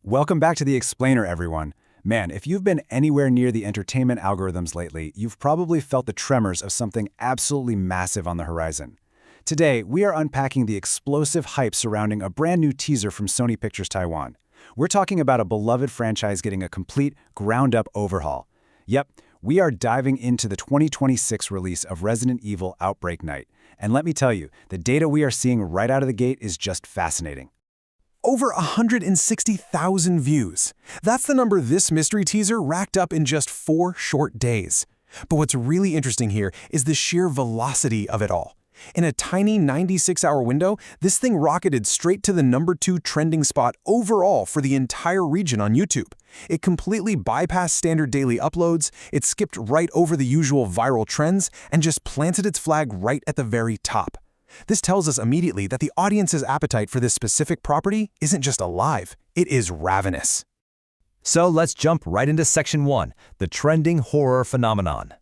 Welcome back to The Explainer, everyone. Man, if you've been anywhere near the entertainment algorithms lately, you've probably felt the tremors of something absolutely massive on the horizon. Today, we are unpacking the explosive hype surrounding a brand new teaser from Sony Pictures Taiwan. We're talking about a beloved franchise getting a complete, ground-up overhaul. Yep, we are diving into the 2026 release of Resident Evil Outbreak Night. And let me tell you, the data we are seeing right out of the gate is just fascinating. Over 160,000 views. That's the number this mystery teaser racked up in just 4 short days. But what's really interesting here is the sheer velocity of it all. In a tiny 96-hour window, this thing rocketed straight to the #2 trending spot overall for the entire region on YouTube. It completely bypassed standard daily uploads, it skipped right over the usual viral trends, and just planted its flag right at the very top. This tells us immediately that the audience's appetite for this specific property isn't just alive, it is ravenous. So let's jump right into Section 1, the trending horror phenomenon.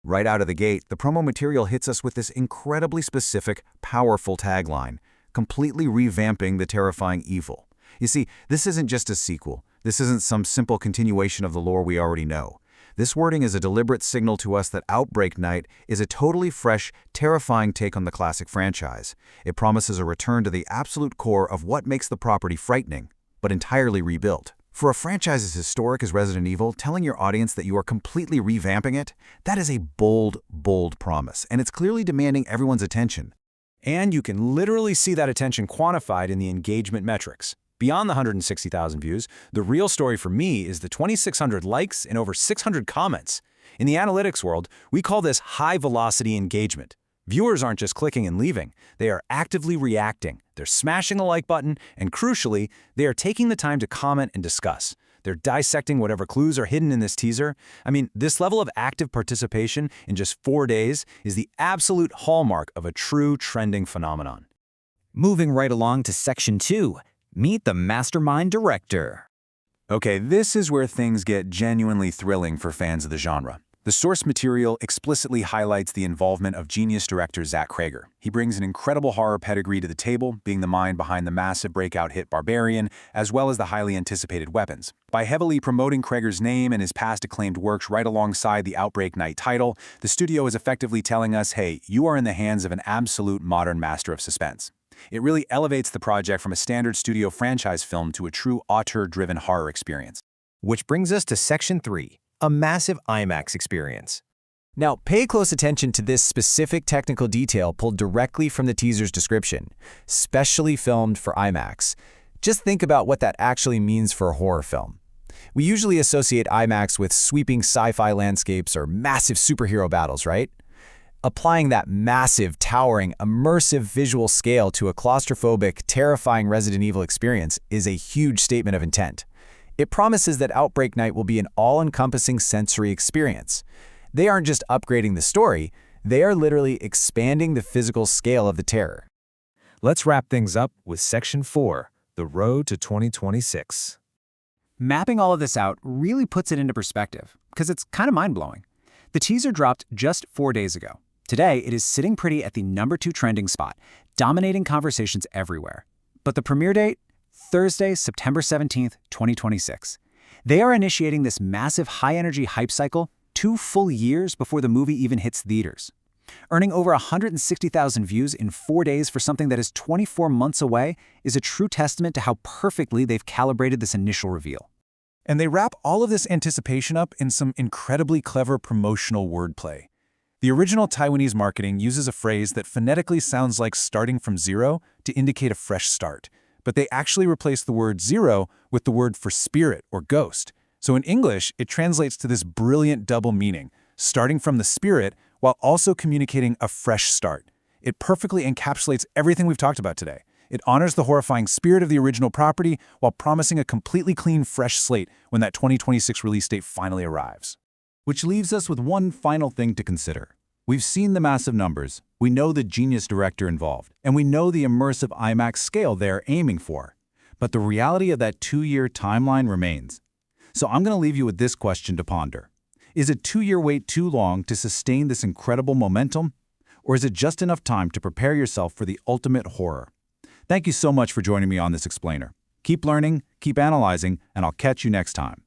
Right out of the gate, the promo material hits us with this incredibly specific, powerful tagline, completely revamping the terrifying evil. You see, this isn't just a sequel. This isn't some simple continuation of the lore we already know. This wording is a deliberate signal to us that Outbreak Night is a totally fresh, terrifying take on the classic franchise. It promises a return to the absolute core of what makes the property frightening, but entirely rebuilt. For a franchise as historic as Resident Evil, telling your audience that you are completely revamping it, that is a bold, bold promise, and it's clearly demanding everyone's attention. And you can literally see that attention quantified in the engagement metrics. Beyond the 160,000 views, the real story for me is the 2,600 likes and over 600 comments. In the analytics world, we call this high-velocity engagement. Viewers aren't just clicking and leaving, they are actively reacting. They're smashing the like button, and crucially, they are taking the time to comment and discuss. They're dissecting whatever clues are hidden in this teaser. I mean, this level of active participation in just 4 days is the absolute hallmark of a true trending phenomenon. Moving right along to Section 2, meet the mastermind director. Okay, this is where things get genuinely thrilling for fans of the genre. The source material explicitly highlights the involvement of genius director Zach Cregger. He brings an incredible horror pedigree to the table, being the mind behind the massive breakout hit Barbarian, as well as the highly anticipated Weapons. By heavily promoting Cregger's name and his past acclaimed works right alongside the Outbreak Night title, the studio is effectively telling us, hey, you are in the hands of an absolute modern master of suspense. It really elevates the project from a standard studio franchise film to a true auteur-driven horror experience. Which brings us to Section 3, a massive IMAX experience. Now, pay close attention to this specific technical detail pulled directly from the teaser's description, specially filmed for IMAX. Just think about what that actually means for a horror film. We usually associate IMAX with sweeping sci-fi landscapes or massive superhero battles, right? Applying that massive, towering, immersive visual scale to a claustrophobic, terrifying Resident Evil experience is a huge statement of intent. It promises that Outbreak Night will be an all-encompassing sensory experience. They aren't just upgrading the story, they are literally expanding the physical scale of the terror. Let's wrap things up with Section 4, the road to 2026. Mapping all of this out really puts it into perspective, because it's kind of mind-blowing. The teaser dropped just 4 days ago. Today, it is sitting pretty at the #2 trending spot, dominating conversations everywhere. But the premiere date? Thursday, September 17th, 2026. They are initiating this massive high-energy hype cycle 2 full years before the movie even hits theaters. Earning over 160,000 views in 4 days for something that is 24 months away is a true testament to how perfectly they've calibrated this initial reveal. And they wrap all of this anticipation up in some incredibly clever promotional wordplay. The original Taiwanese marketing uses a phrase that phonetically sounds like starting from zero to indicate a fresh start, but they actually replace the word zero with the word for spirit or ghost. So in English, it translates to this brilliant double meaning, starting from the spirit while also communicating a fresh start. It perfectly encapsulates everything we've talked about today. It honors the horrifying spirit of the original property while promising a completely clean, fresh slate when that 2026 release date finally arrives. Which leaves us with one final thing to consider. We've seen the massive numbers, we know the genius director involved, and we know the immersive IMAX scale they're aiming for. But the reality of that 2-year timeline remains. So I'm going to leave you with this question to ponder. Is a 2-year wait too long to sustain this incredible momentum? Or is it just enough time to prepare yourself for the ultimate horror? Thank you so much for joining me on this explainer. Keep learning, keep analyzing, and I'll catch you next time.